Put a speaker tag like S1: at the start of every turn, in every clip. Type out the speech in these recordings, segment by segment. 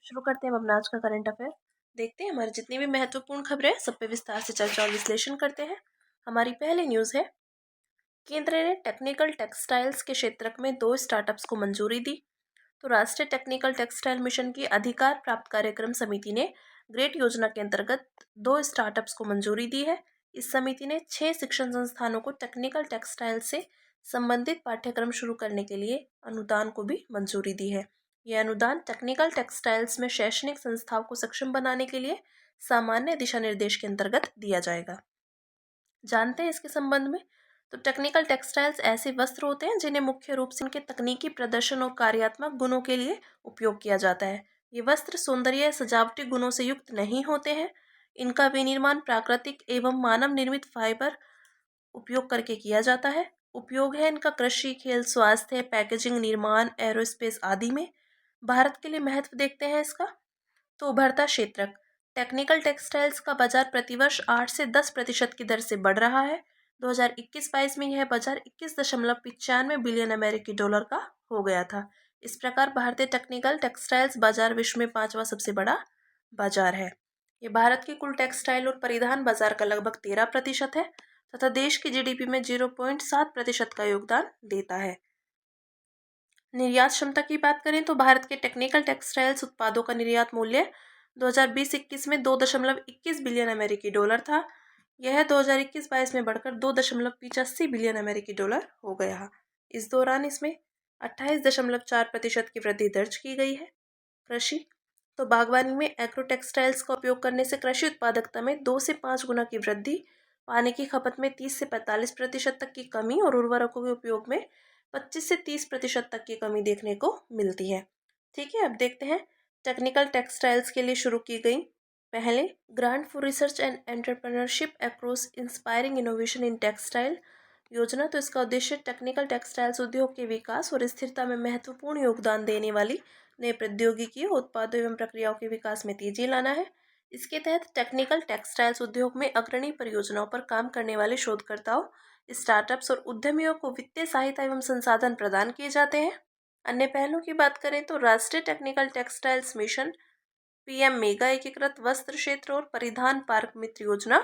S1: शुरू करते हैं हम अपना आज का करंट अफेयर। देखते हैं हमारी जितनी भी महत्वपूर्ण खबरें हैं सब पे विस्तार से चर्चा और विश्लेषण करते हैं। हमारी पहली न्यूज़ है, केंद्र ने टेक्निकल टेक्सटाइल्स के क्षेत्र में 2 स्टार्टअप्स को मंजूरी दी। तो राष्ट्रीय टेक्निकल टेक्सटाइल मिशन की अधिकार प्राप्त कार्यक्रम समिति ने ग्रेट योजना के अंतर्गत 2 स्टार्टअप्स को मंजूरी दी है। इस समिति ने 6 शिक्षण संस्थानों को टेक्निकल टेक्सटाइल से संबंधित पाठ्यक्रम शुरू करने के लिए अनुदान को भी मंजूरी दी है। यह अनुदान टेक्निकल टेक्सटाइल्स में शैक्षणिक संस्थाओं को सक्षम बनाने के लिए सामान्य दिशा निर्देश के अंतर्गत दिया जाएगा। जानते हैं इसके संबंध में। तो टेक्निकल टेक्सटाइल्स ऐसे वस्त्र होते हैं जिन्हें मुख्य रूप से उनके तकनीकी प्रदर्शन और कार्यात्मक गुणों के लिए उपयोग किया जाता है। ये वस्त्र सौंदर्य सजावटी गुणों से युक्त नहीं होते हैं। इनका विनिर्माण प्राकृतिक एवं मानव निर्मित फाइबर उपयोग करके किया जाता है। उपयोग है इनका कृषि, खेल, स्वास्थ्य, पैकेजिंग, निर्माण, एरोस्पेस आदि में। भारत के लिए महत्व देखते हैं इसका। तो उभरता क्षेत्र, टेक्निकल टेक्सटाइल्स का बाजार प्रतिवर्ष 8 से 10% की दर से बढ़ रहा है। 2021-22 में यह बाजार 21.95 बिलियन अमेरिकी डॉलर का हो गया था। इस प्रकार भारतीय टेक्निकल टेक्सटाइल्स बाजार विश्व में 5वां सबसे बड़ा बाजार है। ये भारत की कुल टेक्सटाइल और परिधान बाजार का लगभग 13% है तथा देश की जीडीपी में 0.7% का योगदान देता है। निर्यात क्षमता की बात करें तो भारत के टेक्निकल टेक्सटाइल्स उत्पादों का निर्यात मूल्य 2020-21 में 2.21 बिलियन अमेरिकी डॉलर था। यह 2021-22 में बढ़कर 2.85 बिलियन अमेरिकी डॉलर हो गया। इस दौरान इसमें 28.4% की वृद्धि दर्ज की गई है। कृषि, तो बागवानी में एग्रो टेक्सटाइल्स का उपयोग करने से कृषि उत्पादकता में 2 से 5 गुना की वृद्धि, पानी की खपत में 30 से 45% तक की कमी और उर्वरकों के उपयोग में 25 से 30% तक की कमी देखने को मिलती है। ठीक है, अब देखते हैं टेक्निकल टेक्सटाइल्स के लिए शुरू की गई पहले grant for research and entrepreneurship across inspiring innovation in textile योजना। तो इसका उद्देश्य टेक्निकल टेक्सटाइल्स उद्योग के विकास और स्थिरता में महत्वपूर्ण योगदान देने वाली नए प्रौद्योगिकी, उत्पादों एवं प्रक्रियाओं के विकास में तेजी लाना है। इसके तहत टेक्निकल टेक्सटाइल्स उद्योग में अग्रणी परियोजनाओं पर काम करने वाले शोधकर्ताओं, स्टार्टअप्स और उद्यमियों को वित्तीय सहायता एवं संसाधन प्रदान किए जाते हैं। अन्य पहलों की बात करें तो राष्ट्रीय technical textiles mission, PM mega एकीकृत वस्त्र क्षेत्र और परिधान पार्क मित्र योजना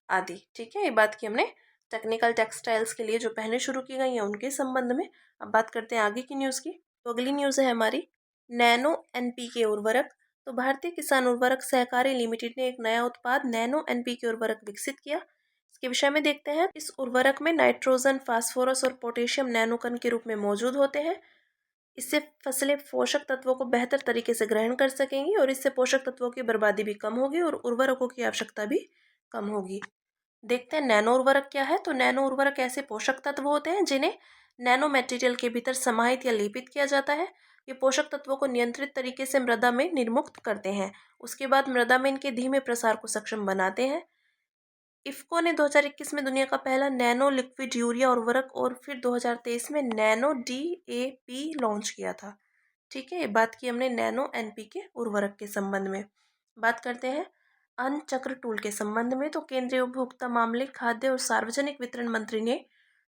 S1: आदि। ठीक है, ये बात की हमने टेक्निकल टेक्सटाइल्स के लिए जो पहले शुरू की गई हैं उनके संबंध में। अब बात करते हैं आगे की न्यूज़ की। तो अगली न्यूज़ है हमारी नैनो एनपीके उर्वरक। तो भारतीय किसान उर्वरक सहकारी लिमिटेड ने एक नया उत्पाद नैनो एनपीके उर्वरक विकसित किया। इसके विषय में देखते हैं। इस उर्वरक में नाइट्रोजन, फास्फोरस और पोटेशियम नैनो कण के रूप में मौजूद होते हैं। इससे फसलें पोषक तत्वों को बेहतर तरीके से ग्रहण कर सकेंगी और इससे पोषक तत्वों की बर्बादी भी कम होगी और उर्वरकों की आवश्यकता भी कम होगी। देखते हैं नैनो उर्वरक क्या है। तो नैनो उर्वरक ऐसे पोषक तत्व होते हैं जिन्हें नैनो मटेरियल के भीतर समाहित या लेपित किया जाता है। ये पोषक तत्वों को नियंत्रित तरीके से मृदा में निर्मुक्त करते हैं। उसके बाद मृदा में इनके धीमे प्रसार को सक्षम बनाते हैं। इफ्को ने 2021 में दुनिया का पहला नैनो लिक्विड यूरिया उर्वरक और फिर 2023 में नैनो डीएपी लॉन्च किया था। ठीक है, बात की हमने नैनो एनपीके उर्वरक के संबंध में। बात करते हैं अन्न चक्र टूल के संबंध में। तो केंद्रीय उपभोक्ता मामले, खाद्य और सार्वजनिक वितरण मंत्री ने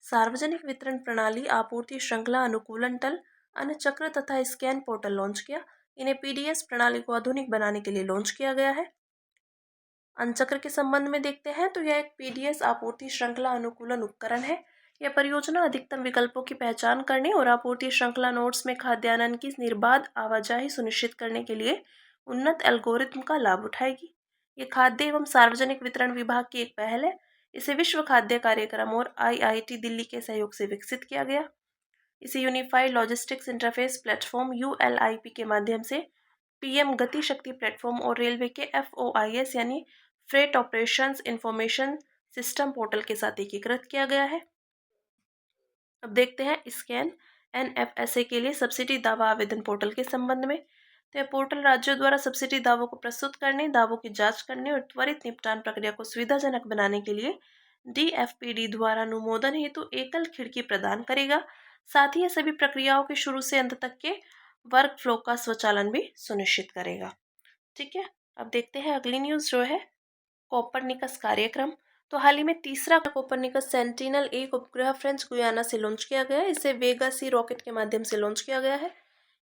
S1: सार्वजनिक वितरण प्रणाली आपूर्ति श्रृंखला अनुकूलन टल, अन्न चक्र तथा स्कैन पोर्टल लॉन्च किया। इन्हें पीडीएस प्रणाली को आधुनिक बनाने के लिए लॉन्च किया गया है। अनचक्र के संबंध में देखते हैं। तो यह एक पीडीएस आपूर्ति श्रृंखला अनुकूलन उपकरण है। यह परियोजना अधिकतम विकल्पों की पहचान करने और आपूर्ति श्रृंखला नोड्स में खाद्यान्न की निर्बाध आवाजाही सुनिश्चित करने के लिए उन्नत एल्गोरिथम का लाभ उठाएगी। ये खाद्य एवं सार्वजनिक वितरण विभाग की एक पहल है। इसे विश्व खाद्य कार्यक्रम और आईआईटी दिल्ली के सहयोग से विकसित किया गया। इसे यूनिफाइड लॉजिस्टिक्स इंटरफेस प्लेटफॉर्म यूएलआईपी के माध्यम से पीएम गति शक्ति प्लेटफॉर्म और रेलवे के एफओआईएस यानी freight operations information system portal के साथ एकीकृत किया गया है। अब देखते हैं स्कैन एनएफएसए के लिए सब्सिडी दावा आवेदन पोर्टल के संबंध में। तो यह पोर्टल राज्यों द्वारा सब्सिडी दावों को प्रस्तुत करने, दावों की जांच करने और त्वरित निपटान प्रक्रिया को सुविधाजनक बनाने के लिए डीएफपीडी द्वारा अनुमोदन हेतु एकल खिड़की प्रदान करेगा। साथ ही यह सभी प्रक्रियाओं के शुरू से अंत तक के वर्क फ्लो का स्वचालन भी सुनिश्चित करेगा। ठीक है, अब देखते हैं अगली न्यूज़ जो है कोपरनिकस कार्यक्रम। तो हाल ही में तीसरा कोपरनिकस सेंटिनल-1 उपग्रह फ्रेंच गुयाना से लॉन्च किया गया है। इसे वेगा सी रॉकेट के माध्यम से लॉन्च किया गया है।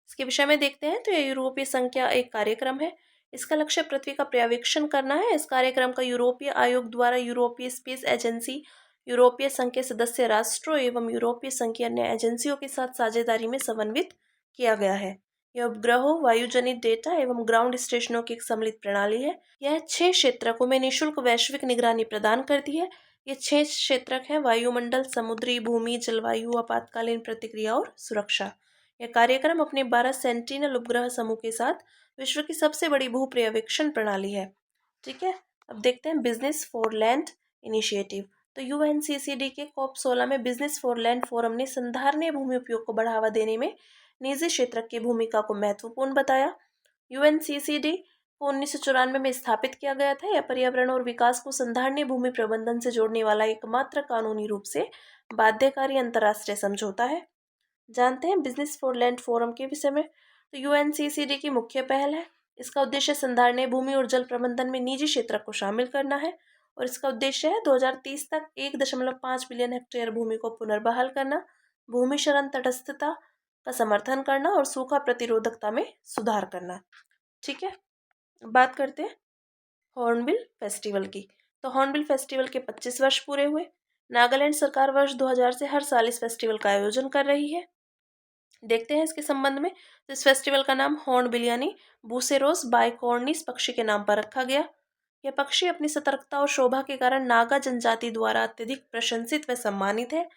S1: इसके विषय में देखते हैं तो यह यूरोपीय संघ का एक कार्यक्रम है। इसका लक्ष्य पृथ्वी का पर्यवेक्षण करना है। इस कार्यक्रम का यूरोपीय आयोग द्वारा यूरोपीय स्पेस एजेंसी, यूरोपीय संघ के सदस्य राष्ट्रों एवं यूरोपीय संघ की अन्य एजेंसियों के साथ साझेदारी में समन्वित किया गया है। यह उपग्रहों, वायुजनित डेटा एवं ग्राउंड स्टेशनों की एक सम्मिलित प्रणाली है। यह 6 क्षेत्रकों में निःशुल्क वैश्विक निगरानी प्रदान करती है। ये 6 क्षेत्रक हैं: वायुमंडल, समुद्री, भूमि, जलवायु, आपातकालीन प्रतिक्रिया और सुरक्षा। यह कार्यक्रम अपने 12 सेंटिनल उपग्रह समूह के साथ विश्व की सबसे बड़ी भू पर्यवेक्षण प्रणाली है। ठीक है, अब देखते हैं बिजनेस फॉर लैंड इनिशिएटिव। तो यूएनसीसीडी के COP 16 में बिजनेस फॉर लैंड फोरम ने संधारणीय भूमि उपयोग को बढ़ावा देने में निजी क्षेत्र की भूमिका को महत्वपूर्ण बताया। यूएनसीसीडी को 1994 में स्थापित किया गया था। यह पर्यावरण और विकास को संधारणीय भूमि प्रबंधन से जोड़ने वाला एकमात्र कानूनी रूप से बाध्यकारी अंतर्राष्ट्रीय समझौता है। जानते हैं बिजनेस फॉर लैंड फोरम के विषय में। तो यूएनसीसीडी की मुख्य पहल है। इसका उद्देश्य संधारणीय भूमि और जल प्रबंधन में निजी क्षेत्र को शामिल करना है और इसका उद्देश्य है 2030 तक 1.5 बिलियन हेक्टेयर भूमि को पुनर्बहाल करना, भूमि शरण तटस्थता का समर्थन करना और सूखा प्रतिरोधकता में सुधार करना। ठीक है, बात करते हैं हॉर्नबिल फेस्टिवल की। तो हॉर्नबिल फेस्टिवल के 25 वर्ष पूरे हुए। नागालैंड सरकार वर्ष 2000 से हर साल इस फेस्टिवल का आयोजन कर रही है। देखते हैं इसके संबंध में। तो इस फेस्टिवल का नाम हॉर्नबिल यानी बुसेरोस बाइकॉर्निस पक्षी के नाम पर रखा गया। यह पक्षी अपनी सतर्कता और शोभा के कारण नागा जनजाति द्वारा अत्यधिक प्रशंसित व सम्मानित है।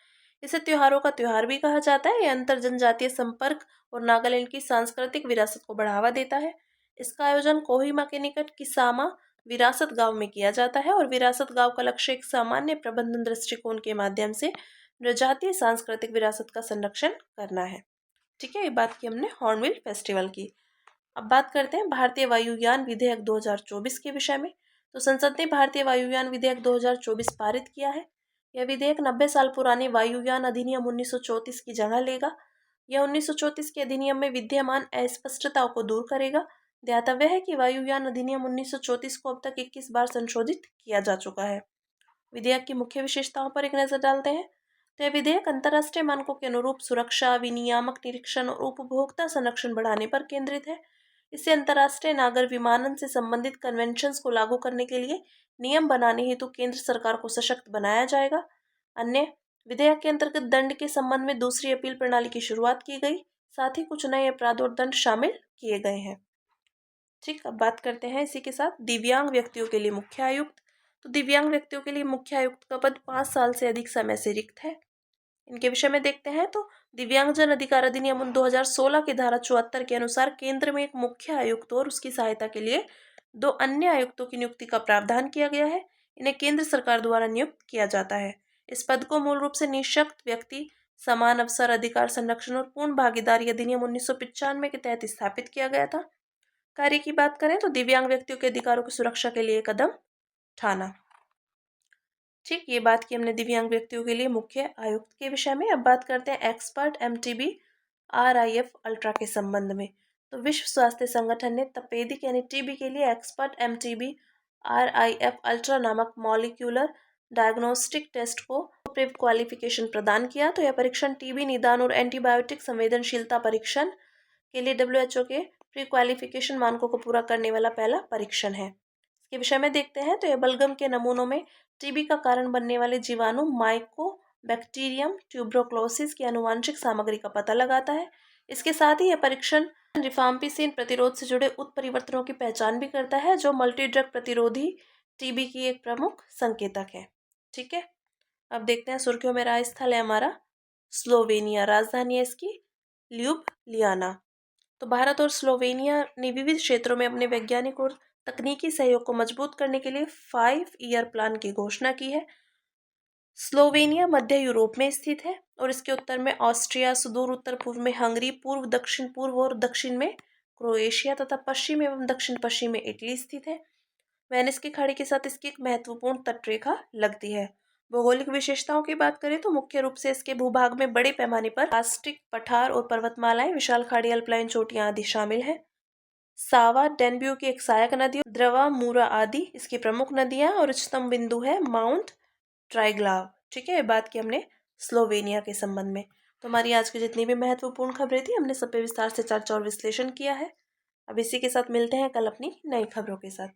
S1: इसे त्योहारों का त्योहार भी कहा जाता है। यह अंतर जनजातीय संपर्क और नागालैंड की सांस्कृतिक विरासत को बढ़ावा देता है। इसका आयोजन कोहिमा के निकट किसामा विरासत गांव में किया जाता है और विरासत गांव का लक्ष्य एक सामान्य प्रबंधन दृष्टिकोण के माध्यम से जनजातीय सांस्कृतिक विरासत का संरक्षण करना है। ठीक है, ये बात की हमने हॉर्नबिल फेस्टिवल की। अब बात करते हैं भारतीय वायुयान विधेयक 2024 के विषय में। तो संसद ने भारतीय वायुयान विधेयक 2024 पारित किया है। यह विधेयक 90 साल पुराने वायुयान अधिनियम 1934 की जगह लेगा। यह 1934 के अधिनियम में विद्यमान अस्पष्टताओं को दूर करेगा। ध्यातव्य है कि वायुयान अधिनियम 1934 को अब तक 21 बार संशोधित किया जा चुका है। विधेयक की मुख्य विशेषताओं पर एक नजर डालते हैं। तो यह विधेयक अंतर्राष्ट्रीय मानकों के अनुरूप सुरक्षा, विनियामक निरीक्षण और उपभोक्ता संरक्षण बढ़ाने पर केंद्रित है। इससे अंतर्राष्ट्रीय नागर विमानन से संबंधित कन्वेंशंस को लागू करने के लिए नियम बनाने हेतु केंद्र सरकार को सशक्त बनाया जाएगा। अन्य विधेयक के अंतर्गत दंड के संबंध में दूसरी अपील प्रणाली की शुरुआत की गई। साथ ही कुछ नए अपराध और दंड शामिल किए गए हैं। ठीक, अब बात करते हैं इसी के साथ दिव्यांग व्यक्तियों के लिए मुख्य आयुक्त। तो दिव्यांग व्यक्तियों के लिए मुख्य आयुक्त का पद 5 साल से अधिक समय से रिक्त है। इनके विषय में देखते हैं। तो दिव्यांगजन अधिकार अधिनियम 2016 की धारा 74 के अनुसार केंद्र में एक मुख्य आयुक्त और उसकी सहायता के लिए 2 अन्य आयुक्तों की नियुक्ति का प्रावधान किया गया है। इन्हें केंद्र सरकार द्वारा नियुक्त किया जाता है। इस पद को मूल रूप से निःशक्त व्यक्ति समान अवसर अधिकार संरक्षण और पूर्ण भागीदारी अधिनियम 1995 के तहत स्थापित किया गया था। कार्य की बात करें तो दिव्यांग व्यक्तियों के अधिकारों की सुरक्षा के लिए कदम उठाना। ठीक, ये बात की हमने दिव्यांग व्यक्तियों के लिए मुख्य आयुक्त के विषय में। अब बात करते हैं एक्सपर्ट MTB RIF अल्ट्रा के संबंध में। तो विश्व स्वास्थ्य संगठन ने तपेदिक यानी टीबी के लिए एक्सपर्ट MTB RIF अल्ट्रा नामक मॉलिक्यूलर डायग्नोस्टिक टेस्ट को प्री क्वालिफिकेशन प्रदान किया। तो यह परीक्षण टीबी निदान और एंटीबायोटिक संवेदनशीलता परीक्षण के लिए WHO के प्री क्वालिफिकेशन मानकों को पूरा करने वाला पहला परीक्षण है। इसके विषय में देखते हैं। तो यह बलगम के नमूनों में टीबी का कारण बनने वाले जीवाणु माइकोबैक्टीरियम ट्यूबरोक्लोसिस की आनुवांशिक सामग्री का पता लगाता है। इसके साथ ही यह परीक्षण रिफाम्पिसिन प्रतिरोध से जुड़े उत्परिवर्तनों की पहचान भी करता है, जो मल्टी ड्रग प्रतिरोधी टीबी की एक प्रमुख संकेतक है। ठीक है, अब देखते हैं सुर्खियों में रहा स्थल है हमारा स्लोवेनिया। राजधानी है इसकी ल्यूब्लियाना। तो भारत और स्लोवेनिया ने विविध क्षेत्रों में अपने वैज्ञानिक और तकनीकी सहयोग को मजबूत करने के लिए 5 ईयर प्लान की घोषणा की है। स्लोवेनिया मध्य यूरोप में स्थित है और इसके उत्तर में ऑस्ट्रिया, सुदूर उत्तर पूर्व में हंगरी, पूर्व दक्षिण पूर्व और दक्षिण में क्रोएशिया तथा पश्चिम एवं दक्षिण पश्चिम में इटली स्थित है। वेनिस की खाड़ी के साथ इसकी एक महत्वपूर्ण तटरेखा लगती है। भौगोलिक विशेषताओं की बात करें तो मुख्य रूप से इसके भूभाग में बड़े पैमाने पर कास्टिक पठार और पर्वतमालाएं, विशाल खाड़ी, अल्पाइन चोटियां आदि शामिल हैं। सावा, डेन्ब्यू की एक सहायक नदी, द्रवा, मूरा आदि इसकी प्रमुख नदियां और उच्चतम बिंदु है माउंट ट्राइग्लाव। ठीक है, बात की हमने स्लोवेनिया के संबंध में। तो हमारी आज की जितनी भी महत्वपूर्ण खबरें थी हमने सब पे विस्तार से चर्चा और विश्लेषण किया है। अब इसी के साथ मिलते हैं कल अपनी नई खबरों के साथ।